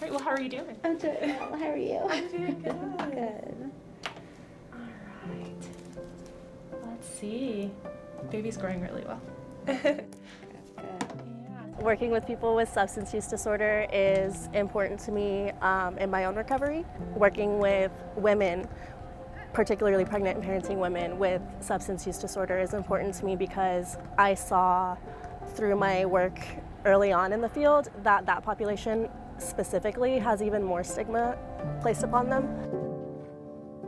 Right, well, how are you doing? I'm doing well. How are you? I'm doing good. Good. All right. Let's see. Baby's growing really well. Good. Working with people with substance use disorder is important to me in my own recovery. Working with women, particularly pregnant and parenting women with substance use disorder, is important to me because I saw through my work early on in the field that that population specifically has even more stigma placed upon them.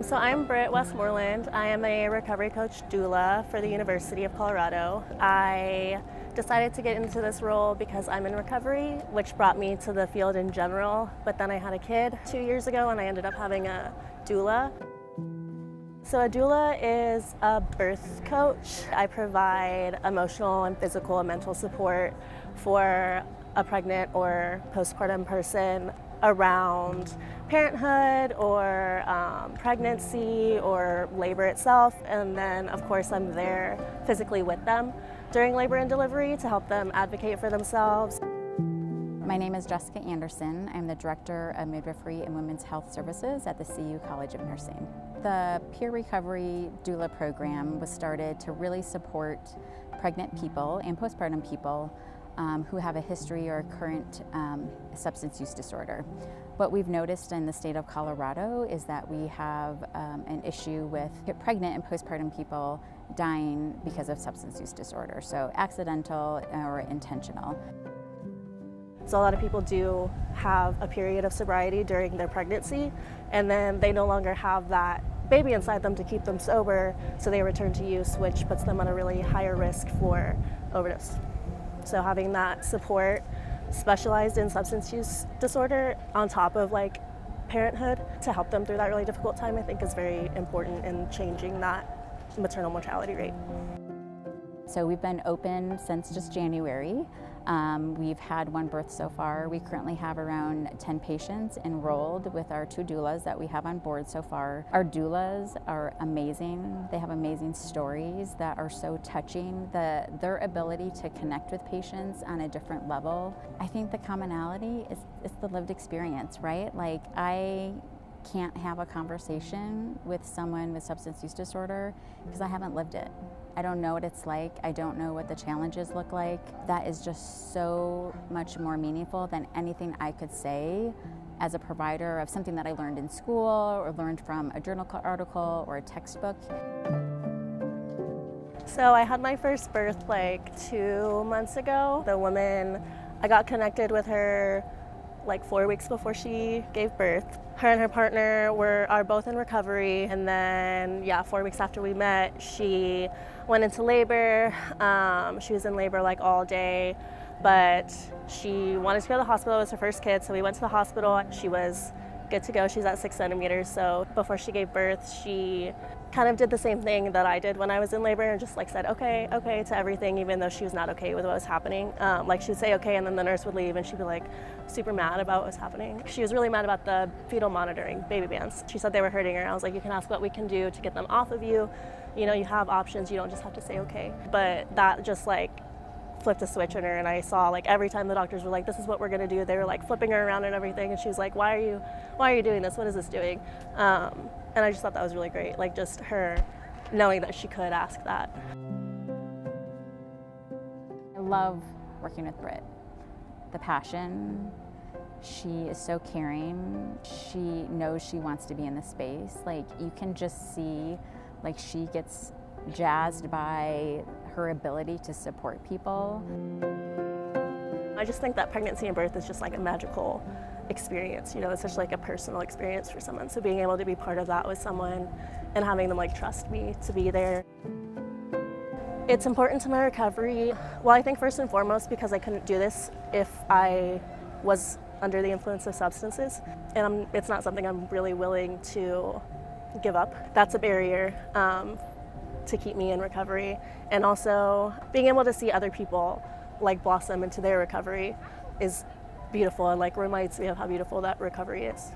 So I'm Britt Westmoreland. I am a recovery coach doula for the University of Colorado. I decided to get into this role because I'm in recovery, which brought me to the field in general. But then I had a kid 2 years ago and I ended up having a doula. So a doula is a birth coach. I provide emotional and physical and mental support for a pregnant or postpartum person around parenthood or pregnancy or labor itself. And then of course I'm there physically with them during labor and delivery to help them advocate for themselves. My name is Jessica Anderson. I'm the Director of Midwifery and Women's Health Services at the CU College of Nursing. The Peer Recovery Doula program was started to really support pregnant people and postpartum people who have a history or current substance use disorder. What we've noticed in the state of Colorado is that we have an issue with pregnant and postpartum people dying because of substance use disorder, so accidental or intentional. So a lot of people do have a period of sobriety during their pregnancy, and then they no longer have that baby inside them to keep them sober, so they return to use, which puts them on a really higher risk for overdose. So having that support specialized in substance use disorder on top of like parenthood to help them through that really difficult time, I think is very important in changing that maternal mortality rate. So we've been open since just January. We've had one birth so far. We currently have around 10 patients enrolled with our 2 doulas that we have on board so far. Our doulas are amazing. They have amazing stories that are so touching. Their ability to connect with patients on a different level. I think the commonality is the lived experience, right? Like I can't have a conversation with someone with substance use disorder because I haven't lived it. I don't know what it's like. I don't know what the challenges look like. That is just so much more meaningful than anything I could say as a provider of something that I learned in school or learned from a journal article or a textbook. So I had my first birth like 2 months ago. The woman, I got connected with her like 4 weeks before she gave birth. Her and her partner are both in recovery, and then 4 weeks after we met, she went into labor. She was in labor like all day, but she wanted to go to the hospital. It was her first kid, so we went to the hospital. She was good to go. She's at 6 centimeters, so before she gave birth, she kind of did the same thing that I did when I was in labor and just like said okay to everything, even though she was not okay with what was happening. Like she would say okay, and then the nurse would leave and she'd be like super mad about what was happening. She was really mad about the fetal monitoring baby bands. She said they were hurting her. I was like, you can ask what we can do to get them off of you. You know, you have options. You don't just have to say okay. But that just like flipped a switch in her, and I saw like every time the doctors were like, this is what we're gonna do, they were like flipping her around and everything, and she was like, why are you doing this? What is this doing? And I just thought that was really great, like just her knowing that she could ask that. I love working with Britt. The passion, she is so caring. She knows she wants to be in the space. Like you can just see, like she gets jazzed by her ability to support people. I just think that pregnancy and birth is just like a magical experience, you know, it's such like a personal experience for someone. So being able to be part of that with someone and having them like trust me to be there. It's important to my recovery. Well, I think first and foremost because I couldn't do this if I was under the influence of substances, and it's not something I'm really willing to give up. That's a barrier to keep me in recovery. And also being able to see other people like blossom into their recovery is beautiful, and like reminds me of how beautiful that recovery is.